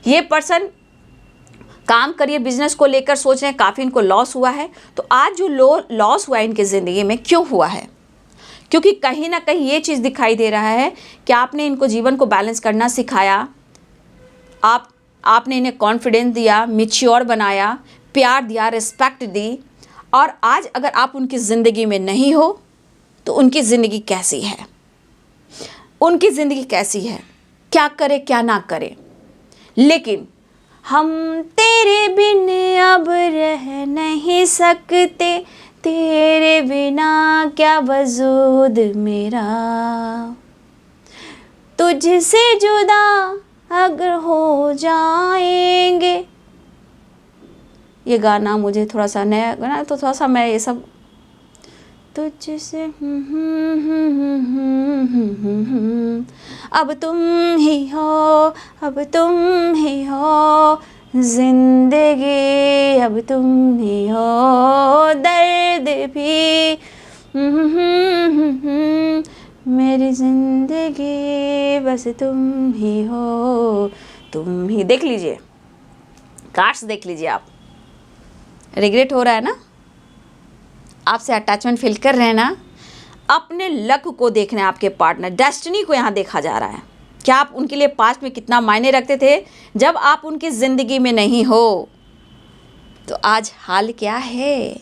A: ये पर्सन काम, करियर, बिजनेस को लेकर सोच रहे हैं, काफ़ी इनको लॉस हुआ है। तो आज जो लॉस हुआ है इनकी ज़िंदगी में, क्यों हुआ है? क्योंकि कहीं ना कहीं ये चीज़ दिखाई दे रहा है कि आपने इनको जीवन को बैलेंस करना सिखाया, आपने इन्हें कॉन्फिडेंस दिया, मैच्योर बनाया, प्यार दिया, रिस्पेक्ट दी। और आज अगर आप उनकी ज़िंदगी में नहीं हो तो उनकी ज़िंदगी कैसी है, उनकी ज़िंदगी कैसी है, क्या करे क्या ना करे। लेकिन हम तेरे बिन अब रह नहीं सकते, तेरे बिना क्या वजूद मेरा, तुझसे जुदा अगर हो जाएंगे। ये गाना मुझे थोड़ा सा नया गाना, तो थोड़ा सा मैं ये सब तुझसे अब तुम ही हो, अब तुम ही हो, जिंदगी अब तुम ही हो, दर्द भी मेरी जिंदगी बस तुम ही हो, तुम ही। देख लीजिए कार्ड्स, देख लीजिए आप। रिग्रेट हो रहा है ना, आपसे अटैचमेंट फील कर रहे हैं ना, अपने लक को देखना है, आपके पार्टनर डेस्टिनी को यहाँ देखा जा रहा है। क्या आप उनके लिए पास्ट में कितना मायने रखते थे, जब आप उनकी ज़िंदगी में नहीं हो तो आज हाल क्या है।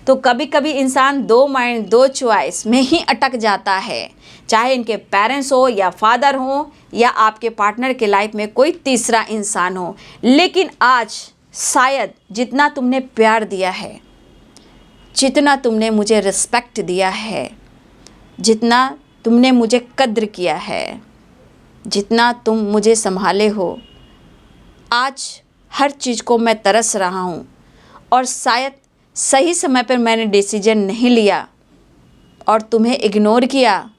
A: तो कभी कभी इंसान दो माइंड, दो चॉइस में ही अटक जाता है, चाहे इनके पेरेंट्स हो या फादर हो या आपके पार्टनर के लाइफ में कोई तीसरा इंसान हो। लेकिन आज शायद जितना तुमने प्यार दिया है, जितना तुमने मुझे रिस्पेक्ट दिया है, जितना तुमने मुझे कद्र किया है, जितना तुम मुझे संभाले हो, आज हर चीज़ को मैं तरस रहा हूँ। और शायद सही समय पर मैंने डिसीजन नहीं लिया और तुम्हें इग्नोर किया।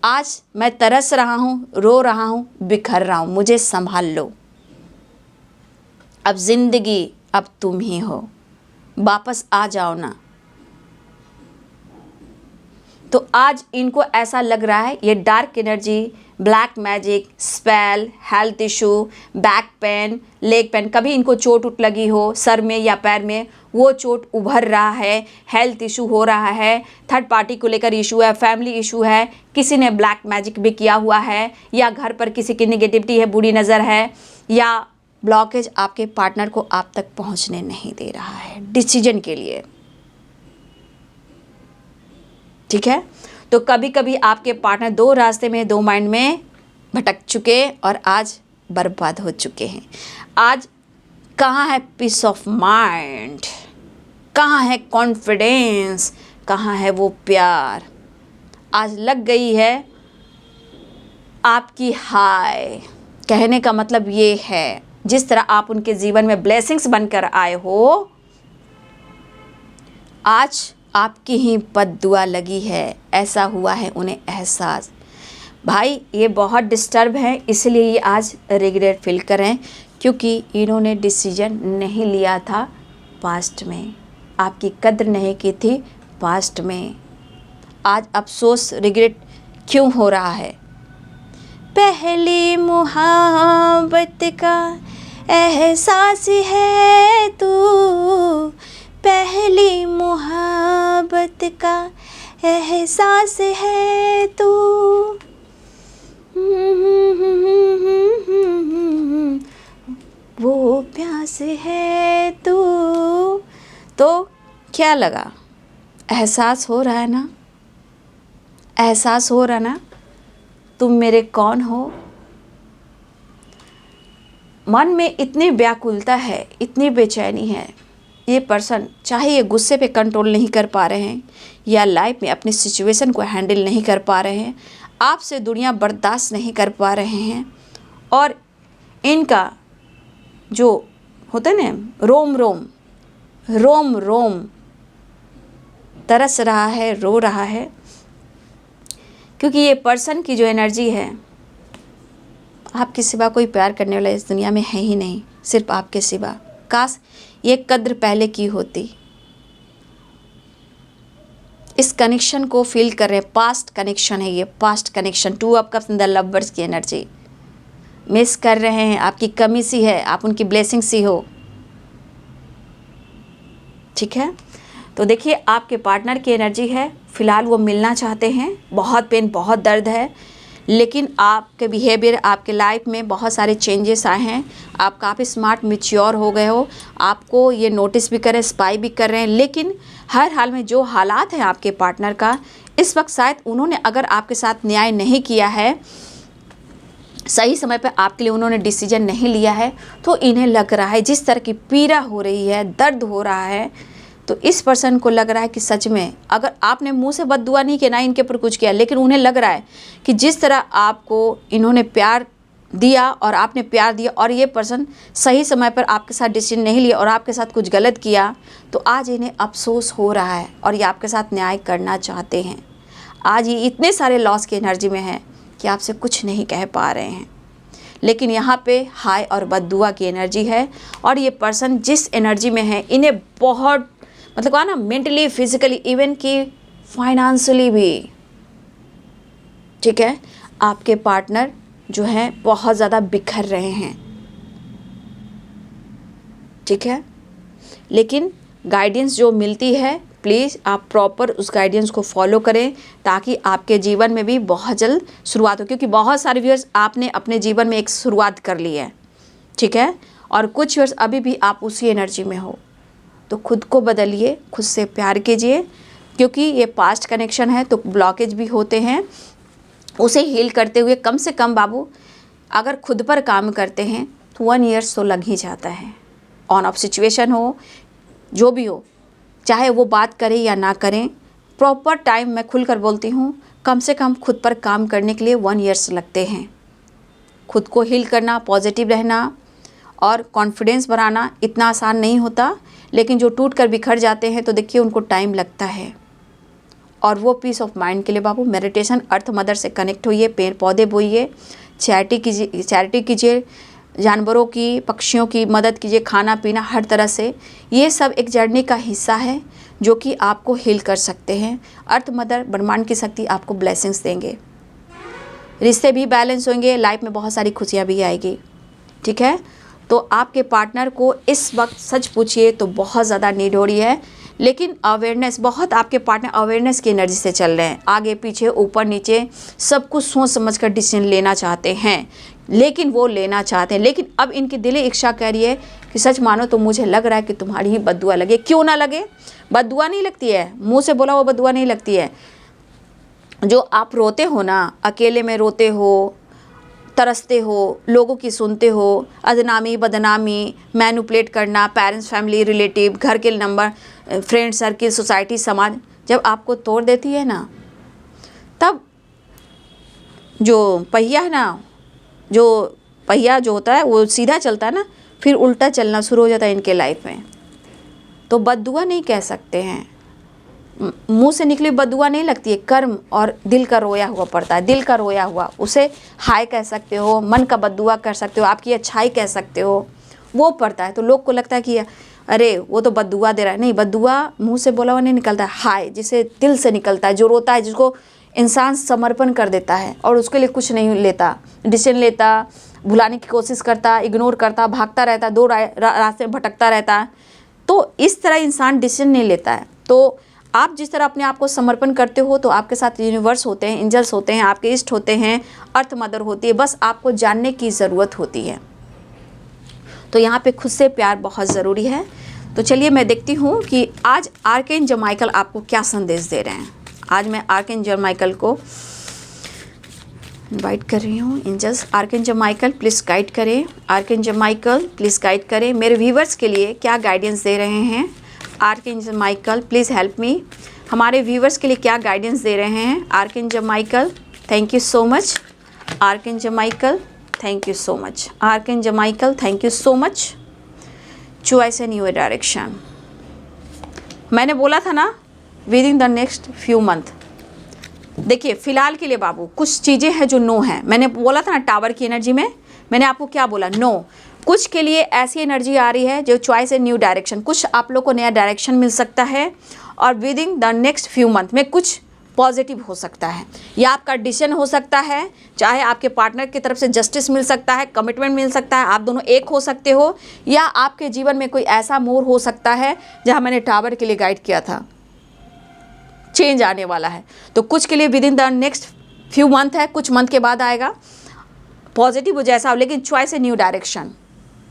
A: आज मैं तरस रहा हूँ, रो रहा हूँ, बिखर रहा हूँ, मुझे संभाल लो। अब ज़िंदगी अब तुम ही हो, वापस आ जाओ ना। तो आज इनको ऐसा लग रहा है ये dark energy, black magic, spell, health issue, back pain, leg pain, कभी इनको चोट उठ लगी हो सर में या पैर में, वो चोट उभर रहा है, हेल्थ इशू हो रहा है, थर्ड पार्टी को लेकर इशू है, फैमिली इशू है, किसी ने ब्लैक मैजिक भी किया हुआ है, या घर पर किसी की नेगेटिविटी है, बुरी नज़र है, या ब्लॉकेज आपके पार्टनर को आप तक पहुंचने नहीं दे रहा है डिसीजन के लिए। ठीक है, तो कभी कभी आपके पार्टनर दो रास्ते में, दो माइंड में भटक चुके और आज बर्बाद हो चुके हैं। आज कहाँ है पीस ऑफ माइंड, कहाँ है कॉन्फिडेंस, कहाँ है वो प्यार। आज लग गई है आपकी हाय। कहने का मतलब ये है, जिस तरह आप उनके जीवन में ब्लेसिंग्स बनकर आए हो, आज आपकी ही बद्दुआ लगी है, ऐसा हुआ है उन्हें एहसास। भाई ये बहुत डिस्टर्ब है, इसलिए ये आज रिग्रेट फील करें, क्योंकि इन्होंने डिसीजन नहीं लिया था पास्ट में, आपकी कद्र नहीं की थी पास्ट में। आज अफसोस रिग्रेट क्यों हो रहा है। पहली मुहब्बत का एहसास है तू, पहली मोहब्बत का एहसास है तू, वो प्यास है तू। तो क्या लगा, एहसास हो रहा है ना, एहसास हो रहा ना तुम मेरे कौन हो। मन में इतनी व्याकुलता है, इतनी बेचैनी है। ये पर्सन चाहे ये गुस्से पे कंट्रोल नहीं कर पा रहे हैं या लाइफ में अपनी सिचुएशन को हैंडल नहीं कर पा रहे हैं, आपसे दुनिया बर्दाश्त नहीं कर पा रहे हैं, और इनका जो होता है ना रोम रोम रोम रोम तरस रहा है, रो रहा है, क्योंकि ये पर्सन की जो एनर्जी है, आपके सिवा कोई प्यार करने वाला इस दुनिया में है ही नहीं, सिर्फ आपके सिवा। काश ये कद्र पहले की होती। इस कनेक्शन को फील कर रहे हैं, पास्ट कनेक्शन है ये, past connection. Two of cups in the lovers की एनर्जी मिस कर रहे हैं, आपकी कमी सी है, आप उनकी ब्लेसिंग सी हो। ठीक है, तो देखिए आपके पार्टनर की एनर्जी है, फिलहाल वो मिलना चाहते हैं, बहुत पेन, बहुत दर्द है, लेकिन आपके बिहेवियर, आपके लाइफ में बहुत सारे चेंजेस आए हैं। आप काफ़ी स्मार्ट, मैच्योर हो गए हो, आपको ये नोटिस भी कर रहे हैं, स्पाई भी कर रहे हैं। लेकिन हर हाल में जो हालात हैं आपके पार्टनर का, इस वक्त शायद उन्होंने अगर आपके साथ न्याय नहीं किया है, सही समय पर आपके लिए उन्होंने डिसीजन नहीं लिया है, तो इन्हें लग रहा है जिस तरह की पीड़ा हो रही है, दर्द हो रहा है, तो इस पर्सन को लग रहा है कि सच में अगर आपने मुंह से बद्दुआ नहीं किया, ना इनके ऊपर कुछ किया, लेकिन उन्हें लग रहा है कि जिस तरह आपको इन्होंने प्यार दिया और आपने प्यार दिया और ये पर्सन सही समय पर आपके साथ डिसीजन नहीं लिया और आपके साथ कुछ गलत किया, तो आज इन्हें अफसोस हो रहा है और ये आपके साथ न्याय करना चाहते हैं। आज ये इतने सारे लॉस की एनर्जी में है कि आपसे कुछ नहीं कह पा रहे हैं। लेकिन यहाँ पे हाई और बद्दुआ की एनर्जी है। और ये पर्सन जिस एनर्जी में है इन्हें बहुत मतलब कहा ना, मेंटली, फिजिकली, इवन कि फाइनेंशियली भी, ठीक है, आपके पार्टनर जो है बहुत ज़्यादा बिखर रहे हैं, ठीक है। लेकिन गाइडेंस जो मिलती है, प्लीज़ आप प्रॉपर उस गाइडेंस को फॉलो करें ताकि आपके जीवन में भी बहुत जल्द शुरुआत हो। क्योंकि बहुत सारे व्यूअर्स आपने अपने जीवन में एक शुरुआत कर ली है, ठीक है, और कुछ व्यूअर्स अभी भी आप उसी एनर्जी में हो। तो खुद को बदलिए, खुद से प्यार कीजिए, क्योंकि ये पास्ट कनेक्शन है तो ब्लॉकेज भी होते हैं। उसे हील करते हुए कम से कम बाबू अगर खुद पर काम करते हैं तो 1 ईयर तो लग ही जाता है। ऑन ऑफ सिचुएशन हो, जो भी हो, चाहे वो बात करें या ना करें, प्रॉपर टाइम, मैं खुलकर बोलती हूँ, कम से कम खुद पर काम करने के लिए 1 ईयर्स लगते हैं। खुद को हील करना, पॉजिटिव रहना और कॉन्फिडेंस बढ़ाना इतना आसान नहीं होता, लेकिन जो टूट कर बिखर जाते हैं तो देखिए उनको टाइम लगता है। और वो पीस ऑफ माइंड के लिए बाबू मेडिटेशन, अर्थ मदर से कनेक्ट होइए, पेड़ पौधे बोइए, चैरिटी कीजिए, जानवरों की, पक्षियों की मदद कीजिए, खाना पीना हर तरह से। ये सब एक जर्नी का हिस्सा है जो कि आपको हील कर सकते हैं। अर्थ मदर, ब्रह्मांड की शक्ति आपको ब्लेसिंग्स देंगे, रिश्ते भी बैलेंस होंगे, लाइफ में बहुत सारी खुशियाँ भी आएगी, ठीक है। तो आपके पार्टनर को इस वक्त सच पूछिए तो बहुत ज़्यादा नीड हो रही है, लेकिन अवेयरनेस, बहुत आपके पार्टनर अवेयरनेस की एनर्जी से चल रहे हैं, आगे पीछे ऊपर नीचे सब कुछ सोच समझ कर डिसीजन लेना चाहते हैं, लेकिन वो लेना चाहते हैं, लेकिन अब इनकी दिली इच्छा कह रही है कि सच मानो तो मुझे लग रहा है कि तुम्हारी ही बद्दुआ लगे। क्यों ना लगे, बद्दुआ नहीं लगती है, मुँह से बोला वो बद्दुआ नहीं लगती है। जो आप रोते हो ना, अकेले में रोते हो, तरसते हो, लोगों की सुनते हो, अदनामी बदनामी, मैनिपुलेट करना, पेरेंट्स, फैमिली, रिलेटिव, घर के नंबर, फ्रेंड सर्किल, सोसाइटी, समाज जब आपको तोड़ देती है ना, तब जो पहिया है ना, जो पहिया जो होता है वो सीधा चलता है ना, फिर उल्टा चलना शुरू हो जाता है इनके लाइफ में। तो बद्दुआ नहीं कह सकते हैं, मुंह से निकली बद्दुआ नहीं लगती है, कर्म और दिल का रोया हुआ पड़ता है। दिल का रोया हुआ उसे हाय कह सकते हो, मन का बद्दुआ कर सकते हो, आपकी अच्छाई कह सकते हो, वो पड़ता है। तो लोग को लगता है कि अरे वो तो बद्दुआ दे रहा है। नहीं, बद्दुआ मुंह से बोला हुआ नहीं निकलता है, हाय जिसे दिल से निकलता है, जो रोता है, जिसको इंसान समर्पण कर देता है और उसके लिए कुछ नहीं लेता, डिसीजन लेता, भुलाने की कोशिश करता, इग्नोर करता, भागता रहता, दो रास्ते में भटकता रहता है। तो इस तरह इंसान डिसीजन नहीं लेता है। तो आप जिस तरह अपने आप को समर्पण करते हो तो आपके साथ यूनिवर्स होते हैं, एंजल्स होते हैं, आपके इष्ट होते हैं, अर्थ मदर होती है, बस आपको जानने की ज़रूरत होती है। तो यहाँ पे खुद से प्यार बहुत ज़रूरी है। तो चलिए मैं देखती हूँ कि आज आर्कएंजल माइकल आपको क्या संदेश दे रहे हैं। आज मैं आर्कएंजल माइकल को इनवाइट कर रही हूँ। Angels, archangel Michael please guide करें, आर्कएंजल माइकल प्लीज़ गाइड करें, मेरे व्यूवर्स के लिए क्या गाइडेंस दे रहे हैं। Archangel Michael please help me, हमारे व्यूवर्स के लिए क्या गाइडेंस दे रहे हैं। Archangel Michael, thank you so much. Archangel Michael, thank you so much. Archangel Michael, thank you so much. Choice a new direction, मैंने बोला था ना with in the next few month. देखिए फ़िलहाल के लिए बाबू कुछ चीज़ें हैं जो नो है। मैंने बोला था ना टावर की एनर्जी में, मैंने आपको क्या बोला, नो। कुछ के लिए ऐसी एनर्जी आ रही है जो चॉइस ए न्यू डायरेक्शन, कुछ आप लोग को नया डायरेक्शन मिल सकता है और with in the next few month में कुछ पॉजिटिव हो सकता है, या आपका डिसीजन हो सकता है, चाहे आपके पार्टनर की तरफ से जस्टिस मिल सकता है, कमिटमेंट मिल सकता है, आप दोनों एक हो सकते हो, या आपके जीवन में कोई ऐसा मोड़ हो सकता है जहाँ मैंने टावर के लिए गाइड किया था, चेंज आने वाला है। तो कुछ के लिए with in the next few month है, कुछ मंथ के बाद आएगा, पॉजिटिव हो जैसा हो, लेकिन चॉइस ए न्यू डायरेक्शन,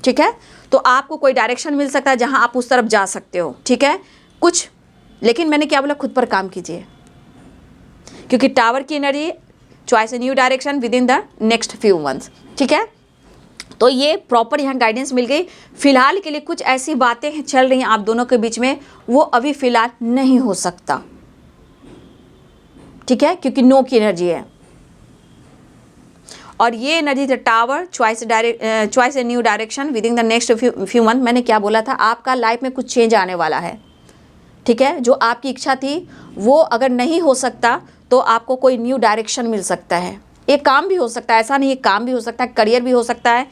A: ठीक है। तो आपको कोई डायरेक्शन मिल सकता है जहाँ आप उस तरफ जा सकते हो, ठीक है कुछ। लेकिन मैंने क्या बोला, खुद पर काम कीजिए, क्योंकि टावर की energy choice a new direction with in the next few months, ठीक है। तो ये प्रॉपर यहाँ गाइडेंस मिल गई। फिलहाल के लिए कुछ ऐसी बातें चल रही हैं आप दोनों के बीच में, वो अभी फ़िलहाल नहीं हो सकता, ठीक है, क्योंकि नो की एनर्जी है। और ये energy the tower, choice a new direction with in the next few month. मैंने क्या बोला था, आपका लाइफ में कुछ चेंज आने वाला है, ठीक है। जो आपकी इच्छा थी वो अगर नहीं हो सकता तो आपको कोई न्यू डायरेक्शन मिल सकता है, ये काम भी हो सकता है, ऐसा नहीं, ये काम भी हो सकता है, करियर भी हो सकता है,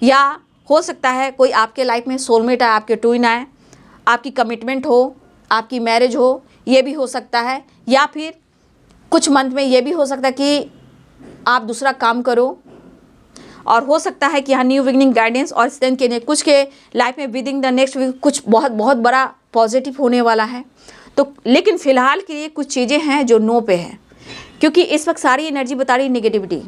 A: या हो सकता है कोई आपके लाइफ में सोलमेट आए, आपके ट्विन आए, आपकी कमिटमेंट हो, आपकी मैरिज हो, ये भी हो सकता है। या फिर कुछ मंथ में ये भी हो सकता है कि आप दूसरा काम करो, और हो सकता है कि यहाँ न्यू बिगिनिंग गाइडेंस और स्ट्रेंथ के लिए कुछ के लाइफ में within the next week कुछ बहुत बहुत बड़ा पॉजिटिव होने वाला है। तो लेकिन फ़िलहाल के लिए कुछ चीज़ें हैं जो नो पे है, क्योंकि इस वक्त सारी एनर्जी बता रही नेगेटिविटी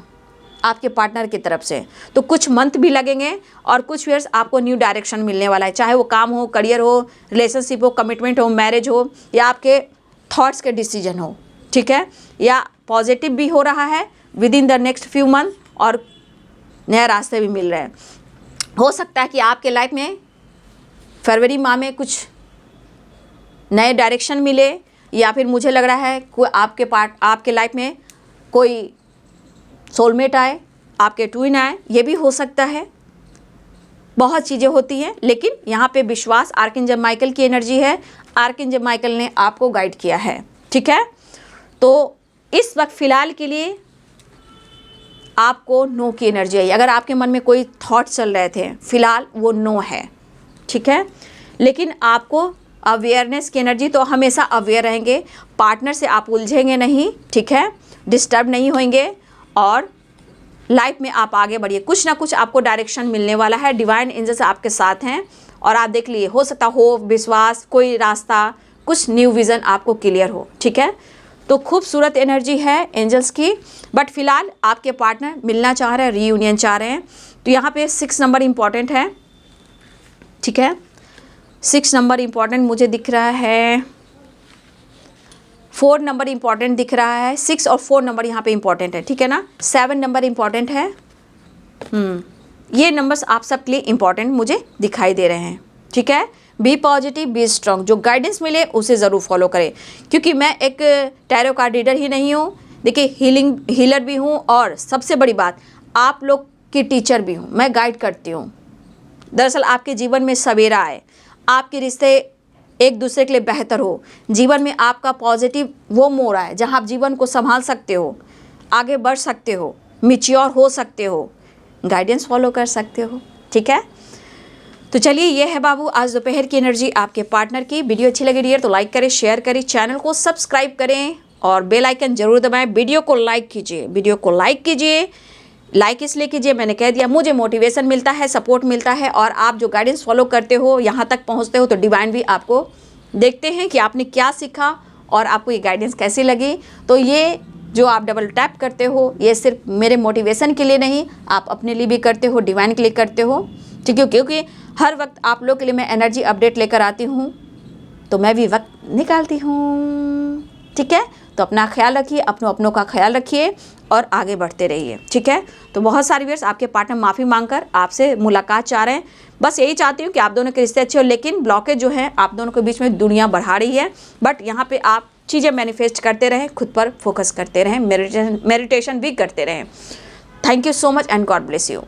A: आपके पार्टनर की तरफ से। तो कुछ मंथ भी लगेंगे और कुछ ईयर्स आपको न्यू डायरेक्शन मिलने वाला है, चाहे वो काम हो, करियर हो, रिलेशनशिप हो, कमिटमेंट हो, मैरिज हो, या आपके थॉट्स के डिसीजन हो, ठीक है। या पॉजिटिव भी हो रहा है with in the next few month, और नया रास्ते भी मिल रहे हैं। हो सकता है कि आपके लाइफ में फरवरी माह में कुछ नए डायरेक्शन मिले, या फिर मुझे लग रहा है कोई आपके लाइफ में कोई सोलमेट आए, आपके ट्विन आए, ये भी हो सकता है। बहुत चीज़ें होती हैं, लेकिन यहाँ पे विश्वास आर्कएंजल माइकल की एनर्जी है। आर्कएंजल माइकल ने आपको गाइड किया है, ठीक है। तो इस वक्त फ़िलहाल के लिए आपको नो की एनर्जी आई। अगर आपके मन में कोई थॉट चल रहे थे, फ़िलहाल वो नो है, ठीक है। लेकिन आपको अवेयरनेस की एनर्जी, तो हमेशा अवेयर रहेंगे, पार्टनर से आप उलझेंगे नहीं, ठीक है, डिस्टर्ब नहीं होंगे, और लाइफ में आप आगे बढ़िए। कुछ ना कुछ आपको डायरेक्शन मिलने वाला है, डिवाइन एंजल्स आपके साथ हैं, और आप देख लिए, हो सकता हो विश्वास, कोई रास्ता, कुछ न्यू विज़न आपको क्लियर हो, ठीक है। तो खूबसूरत एनर्जी है एंजल्स की। बट फिलहाल आपके पार्टनर मिलना चाह रहे हैं, रीयूनियन चाह रहे हैं। तो यहाँ पे 6 नंबर इम्पॉर्टेंट है, ठीक है। 6 नंबर इम्पॉर्टेंट मुझे दिख रहा है, 4 नंबर इम्पॉर्टेंट दिख रहा है। 6 और 4 नंबर यहाँ पे इम्पॉर्टेंट है, ठीक है ना। 7 नंबर इम्पॉर्टेंट है। ये नंबर्स आप सबके लिए इम्पॉर्टेंट मुझे दिखाई दे रहे हैं, ठीक है। Be positive, be strong. जो गाइडेंस मिले उसे ज़रूर फॉलो करें, क्योंकि मैं एक टैरो कार्ड रीडर ही नहीं हूँ, देखिए हीलर भी हूँ, और सबसे बड़ी बात आप लोग की टीचर भी हूँ। मैं गाइड करती हूँ। दरअसल आपके जीवन में सवेरा आए, आपके रिश्ते एक दूसरे के लिए बेहतर हो, जीवन में आपका पॉजिटिव वो मोड़ आए जहाँ आप जीवन को संभाल सकते हो, आगे बढ़ सकते हो, मैच्योर हो सकते हो, गाइडेंस फॉलो कर सकते हो, ठीक है। तो चलिए, ये है बाबू आज दोपहर की एनर्जी आपके पार्टनर की। वीडियो अच्छी लगी डियर तो लाइक करें, शेयर करें, चैनल को सब्सक्राइब करें और बेल आइकन जरूर दबाएं। वीडियो को लाइक कीजिए। लाइक इसलिए कीजिए, मैंने कह दिया, मुझे मोटिवेशन मिलता है, सपोर्ट मिलता है, और आप जो गाइडेंस फॉलो करते हो, यहाँ तक पहुँचते हो, तो डिवाइन भी आपको देखते हैं कि आपने क्या सीखा और आपको ये गाइडेंस कैसी लगी। तो ये जो आप डबल टैप करते हो, ये सिर्फ मेरे मोटिवेशन के लिए नहीं, आप अपने लिए भी करते हो, डिवाइन के लिए करते हो, ठीक है। क्योंकि हर वक्त आप लोग के लिए मैं एनर्जी अपडेट लेकर आती हूँ, तो मैं भी वक्त निकालती हूँ, ठीक है। तो अपना ख्याल रखिए, अपनों का ख्याल रखिए और आगे बढ़ते रहिए, ठीक है। तो बहुत सारे व्यूअर्स आपके पार्टनर माफ़ी मांगकर आपसे मुलाकात चाह रहे हैं। बस यही चाहती हूँ कि आप दोनों के रिश्ते अच्छे हो, लेकिन ब्लॉकेज जो है आप दोनों के बीच में दुनिया बढ़ा रही है। बट यहाँ पे आप चीज़ें मैनिफेस्ट करते रहें, खुद पर फोकस करते रहें, मेडिटेशन भी करते रहें। Thank you so much and God bless you.